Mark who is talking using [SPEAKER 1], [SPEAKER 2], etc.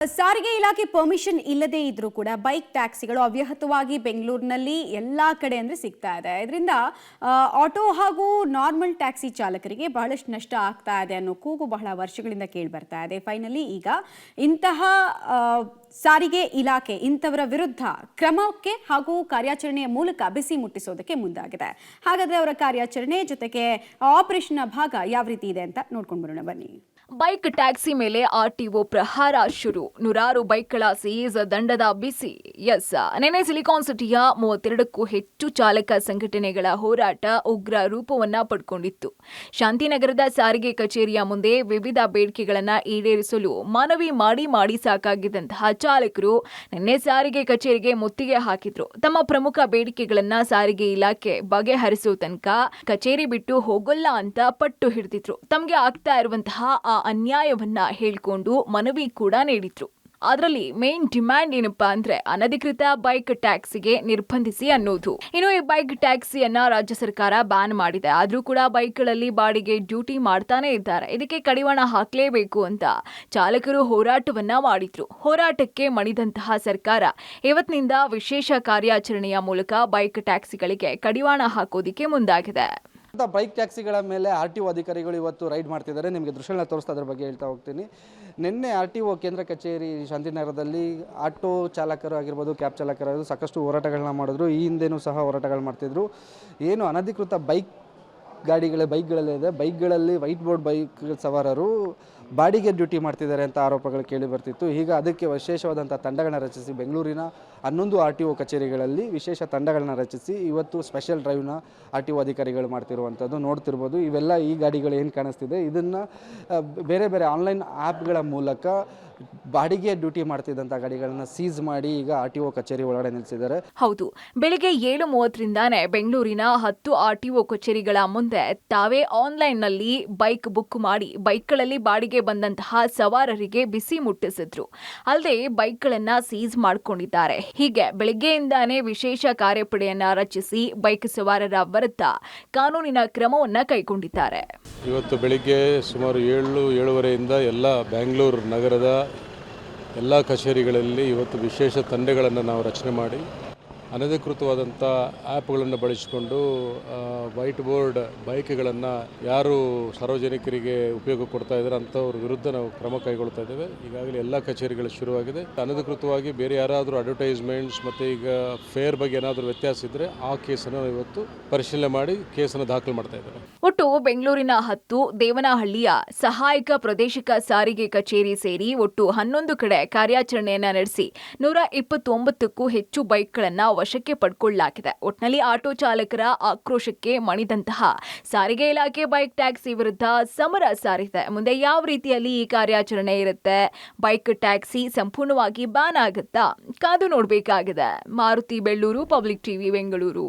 [SPEAKER 1] ಸಾರಿಗೆ ಇಲಾಖೆ ಪರ್ಮಿಷನ್ ಇಲ್ಲದೇ ಇದ್ರೂ ಕೂಡ ಬೈಕ್ ಟ್ಯಾಕ್ಸಿಗಳು ಅವ್ಯಾಹತವಾಗಿ ಬೆಂಗಳೂರಿನಲ್ಲಿ ಎಲ್ಲಾ ಕಡೆ ಅಂದ್ರೆ ಸಿಗ್ತಾ ಇದೆ. ಇದರಿಂದ ಆಟೋ ಹಾಗೂ ನಾರ್ಮಲ್ ಟ್ಯಾಕ್ಸಿ ಚಾಲಕರಿಗೆ ಬಹಳಷ್ಟು ನಷ್ಟ ಆಗ್ತಾ ಇದೆ ಅನ್ನೋ ಕೂಗು ಬಹಳ ವರ್ಷಗಳಿಂದ ಕೇಳಿ ಬರ್ತಾ ಇದೆ. ಫೈನಲಿ ಈಗ ಇಂತಹ ಸಾರಿಗೆ ಇಲಾಖೆ ಇಂಥವರ ವಿರುದ್ಧ ಕ್ರಮಕ್ಕೆ ಹಾಗೂ ಕಾರ್ಯಾಚರಣೆಯ ಮೂಲಕ ಬಿಸಿ ಮುಟ್ಟಿಸೋದಕ್ಕೆ ಮುಂದಾಗಿದೆ. ಹಾಗಾದ್ರೆ ಅವರ ಕಾರ್ಯಾಚರಣೆ ಜೊತೆಗೆ ಆಪರೇಷನ್ ಭಾಗ ಯಾವ ರೀತಿ ಇದೆ ಅಂತ ನೋಡ್ಕೊಂಡು ಬರೋಣ ಬನ್ನಿ.
[SPEAKER 2] ಬೈಕ್ ಟ್ಯಾಕ್ಸಿ ಮೇಲೆ ಆರ್ಟಿಒ ಪ್ರಹಾರ ಶುರು. ನೂರಾರು ಬೈಕ್ಗಳ ಸೀಸ್, ದಂಡದ ಬಿಸಿ. ನಿನ್ನೆ ಸಿಲಿಕಾನ್ ಸಿಟಿಯ 32ಕ್ಕೂ ಹೆಚ್ಚು ಚಾಲಕ ಸಂಘಟನೆಗಳ ಹೋರಾಟ ಉಗ್ರ ರೂಪವನ್ನ ಪಡ್ಕೊಂಡಿತ್ತು. ಶಾಂತಿನಗರದ ಸಾರಿಗೆ ಕಚೇರಿಯ ಮುಂದೆ ವಿವಿಧ ಬೇಡಿಕೆಗಳನ್ನ ಈಡೇರಿಸಲು ಮನವಿ ಮಾಡಿ ಸಾಕಾಗಿದ್ದಂತಹ ಚಾಲಕರು ನಿನ್ನೆ ಸಾರಿಗೆ ಕಚೇರಿಗೆ ಮುತ್ತಿಗೆ ಹಾಕಿದ್ರು. ತಮ್ಮ ಪ್ರಮುಖ ಬೇಡಿಕೆಗಳನ್ನ ಸಾರಿಗೆ ಇಲಾಖೆ ಬಗೆಹರಿಸೋ ತನಕ ಕಚೇರಿ ಬಿಟ್ಟು ಹೋಗಲ್ಲ ಅಂತ ಪಟ್ಟು ಹಿಡಿದಿದ್ರು. ತಮಗೆ ಆಗ್ತಾ ಇರುವಂತಹ ಆ ಅನ್ಯಾಯವನ್ನ ಹೇಳ್ಕೊಂಡು ಮನವಿ ಕೂಡ ನೀಡಿದ್ರು. ಅದರಲ್ಲಿ ಮೇನ್ ಡಿಮ್ಯಾಂಡ್ ಏನಪ್ಪಾ ಅಂದ್ರೆ ಅನಧಿಕೃತ ಬೈಕ್ ಟ್ಯಾಕ್ಸಿಗೆ ನಿರ್ಬಂಧಿಸಿ ಅನ್ನೋದು. ಇನ್ನು ಈ ಬೈಕ್ ಟ್ಯಾಕ್ಸಿಯನ್ನ ರಾಜ್ಯ ಸರ್ಕಾರ ಬ್ಯಾನ್ ಮಾಡಿದೆ. ಆದ್ರೂ ಕೂಡ ಬೈಕ್ಗಳಲ್ಲಿ ಬಾಡಿಗೆ ಡ್ಯೂಟಿ ಮಾಡ್ತಾನೆ ಇದ್ದಾರೆ. ಇದಕ್ಕೆ ಕಡಿವಾಣ ಹಾಕ್ಲೇಬೇಕು ಅಂತ ಚಾಲಕರು ಹೋರಾಟವನ್ನ ಮಾಡಿದ್ರು. ಹೋರಾಟಕ್ಕೆ ಮಣಿದಂತಹ ಸರ್ಕಾರ ಇವತ್ತಿನಿಂದ ವಿಶೇಷ ಕಾರ್ಯಾಚರಣೆಯ ಮೂಲಕ ಬೈಕ್ ಟ್ಯಾಕ್ಸಿಗಳಿಗೆ ಕಡಿವಾಣ ಹಾಕೋದಿಕ್ಕೆ ಮುಂದಾಗಿದೆ.
[SPEAKER 3] ಬೈಕ್ ಟ್ಯಾಕ್ಸಿಗಳ ಮೇಲೆ ಆರ್ಟಿಒ ಅಧಿಕಾರಿಗಳು ಇವತ್ತು ರೈಡ್ ಮಾಡ್ತಿದ್ದಾರೆ. ನಿಮಗೆ ದೃಶ್ಯಗಳನ್ನ ತೋರಿಸ್ತಾ ಅದ್ರ ಬಗ್ಗೆ ಹೇಳ್ತಾ ಹೋಗ್ತೀನಿ. ನಿನ್ನೆ ಆರ್ಟಿಒ ಕೇಂದ್ರ ಕಚೇರಿ ಶಾಂತಿನಗರದಲ್ಲಿ ಆಟೋ ಚಾಲಕರು ಆಗಿರ್ಬೋದು, ಕ್ಯಾಬ್ ಚಾಲಕರು ಸಾಕಷ್ಟು ಹೋರಾಟಗಳನ್ನ ಮಾಡಿದ್ರು. ಈ ಹಿಂದೆನೂ ಸಹ ಹೋರಾಟಗಳು ಮಾಡ್ತಿದ್ರು. ಏನು ಅನಧಿಕೃತ ಬೈಕ್ಗಳಲ್ಲಿದೆ, ಬೈಕ್ಗಳಲ್ಲಿ ವೈಟ್ ಬೋರ್ಡ್ ಬೈಕ್ ಸವಾರರು ಬಾಡಿಗೆ ಡ್ಯೂಟಿ ಮಾಡ್ತಿದ್ದಾರೆ ಅಂತ ಆರೋಪಗಳು ಕೇಳಿ ಬರ್ತಿತ್ತು. ಈಗ ಅದಕ್ಕೆ ವಿಶೇಷವಾದಂಥ ತಂಡಗಳನ್ನ ರಚಿಸಿ ಬೆಂಗಳೂರಿನ 11 ಆರ್ಟಿಒ ಕಚೇರಿಗಳಲ್ಲಿ ವಿಶೇಷ ತಂಡಗಳನ್ನ ರಚಿಸಿ ಇವತ್ತು ಸ್ಪೆಷಲ್ ಡ್ರೈವ್ನ ಆರ್ಟಿಒ ಅಧಿಕಾರಿಗಳು ಮಾಡ್ತಿರುವಂಥದ್ದು ನೋಡ್ತಿರ್ಬೋದು. ಇವೆಲ್ಲ ಈ ಗಾಡಿಗಳು ಏನು ಕಾಣಿಸ್ತಿದೆ ಇದನ್ನು ಬೇರೆ ಬೇರೆ ಆನ್ಲೈನ್ ಆ್ಯಪ್ಗಳ ಮೂಲಕ ಬಾಡಿಗೆ ಡ್ಯೂಟಿ ಮಾಡ್ತಿದ್ದಂಥ ಗಾಡಿಗಳನ್ನ ಸೀಸ್ ಮಾಡಿ ಈಗ ಆರ್ಟಿಒ ಕಚೇರಿ ಒಳಗಡೆ ನಿಲ್ಲಿಸಿದ್ದಾರೆ.
[SPEAKER 2] ಹೌದು, ಬೆಳಿಗ್ಗೆ 7:30ರಿಂದಾನೇ ಬೆಂಗಳೂರಿನ 10 ಆರ್ಟಿಒ ಕಚೇರಿಗಳ ಮುಂದೆ ತಾವೇ ಆನ್ಲೈನ್ನಲ್ಲಿ ಬೈಕ್ ಬುಕ್ ಮಾಡಿ ಬೈಕ್ಗಳಲ್ಲಿ ಬಾಡಿಗೆ ಬಂದಂತಹ ಸವಾರರಿಗೆ ಬಿಸಿ ಮುಟ್ಟಿಸಿದ್ರು. ಅಲ್ಲದೆ ಬೈಕ್ಗಳನ್ನ ಸೀಸ್ ಮಾಡಿಕೊಂಡಿದ್ದಾರೆ. ಹೀಗೆ ಬೆಳಗ್ಗೆಯಿಂದಾನೇ ವಿಶೇಷ ಕಾರ್ಯಪಡೆಯನ್ನ ರಚಿಸಿ ಬೈಕ್ ಸವಾರರ ವಿರುದ್ಧ ಕಾನೂನಿನ ಕ್ರಮವನ್ನ ಕೈಗೊಂಡಿದ್ದಾರೆ.
[SPEAKER 4] ಇವತ್ತು ಬೆಳಿಗ್ಗೆ ಸುಮಾರು 7:30ರಿಂದ ಎಲ್ಲ ಬೆಂಗಳೂರು ನಗರದ ಎಲ್ಲ ಕಚೇರಿಗಳಲ್ಲಿ ಇವತ್ತು ವಿಶೇಷ ತಂಡಗಳನ್ನು ನಾವು ರಚನೆ ಮಾಡಿ ಅನಧಿಕೃತವಾದಂಥ ಆ್ಯಪ್ಗಳನ್ನು ಬಳಸಿಕೊಂಡು ವೈಟ್ ಬೋರ್ಡ್ ಬೈಕ್ಗಳನ್ನು ಯಾರು ಸಾರ್ವಜನಿಕರಿಗೆ ಉಪಯೋಗ ಕೊಡ್ತಾ ಇದ್ದಾರೆ ಅಂಥವ್ರ ವಿರುದ್ಧ ನಾವು ಕ್ರಮ ಕೈಗೊಳ್ತಾ ಇದ್ದೇವೆ. ಈಗಾಗಲೇ ಎಲ್ಲ ಕಚೇರಿಗಳು ಶುರುವಾಗಿದೆ. ಅನಧಿಕೃತವಾಗಿ ಬೇರೆ ಯಾರಾದರೂ ಅಡ್ವರ್ಟೈಸ್ಮೆಂಟ್ಸ್ ಮತ್ತು ಈಗ ಫೇರ್ ಬಗ್ಗೆ ಏನಾದರೂ ವ್ಯತ್ಯಾಸ ಇದ್ದರೆ ಆ ಕೇಸನ್ನು ಇವತ್ತು ಪರಿಶೀಲನೆ ಮಾಡಿ ಕೇಸನ್ನು ದಾಖಲು ಮಾಡ್ತಾ ಇದ್ದೇವೆ.
[SPEAKER 2] ಒಟ್ಟು ಬೆಂಗಳೂರಿನ 10, ದೇವನಹಳ್ಳಿಯ ಸಹಾಯಕ ಪ್ರಾದೇಶಿಕ ಸಾರಿಗೆ ಕಚೇರಿ ಸೇರಿ ಒಟ್ಟು 11 ಕಡೆ ಕಾರ್ಯಾಚರಣೆಯನ್ನ ನಡೆಸಿ 129ಕ್ಕೂ ಹೆಚ್ಚು ಬೈಕ್ಗಳನ್ನು ವಶಕ್ಕೆ ಪಡ್ಕೊಳ್ಳಲಾಗಿದೆ. ಒಟ್ನಲ್ಲಿ ಆಟೋ ಚಾಲಕರ ಆಕ್ರೋಶಕ್ಕೆ ಮಣಿದಂತಹ ಸಾರಿಗೆ ಇಲಾಖೆ ಬೈಕ್ ಟ್ಯಾಕ್ಸಿ ವಿರುದ್ಧ ಸಮರ ಸಾರಿದೆ. ಮುಂದೆ ಯಾವ ರೀತಿಯಲ್ಲಿ ಈ ಕಾರ್ಯಾಚರಣೆ ಇರುತ್ತೆ? ಬೈಕ್ ಟ್ಯಾಕ್ಸಿ ಸಂಪೂರ್ಣವಾಗಿ ಬ್ಯಾನ್ ಆಗುತ್ತಾ? ಕಾದು ನೋಡಬೇಕಾಗಿದೆ. Maruti Belluru, public TV, Bengaluru.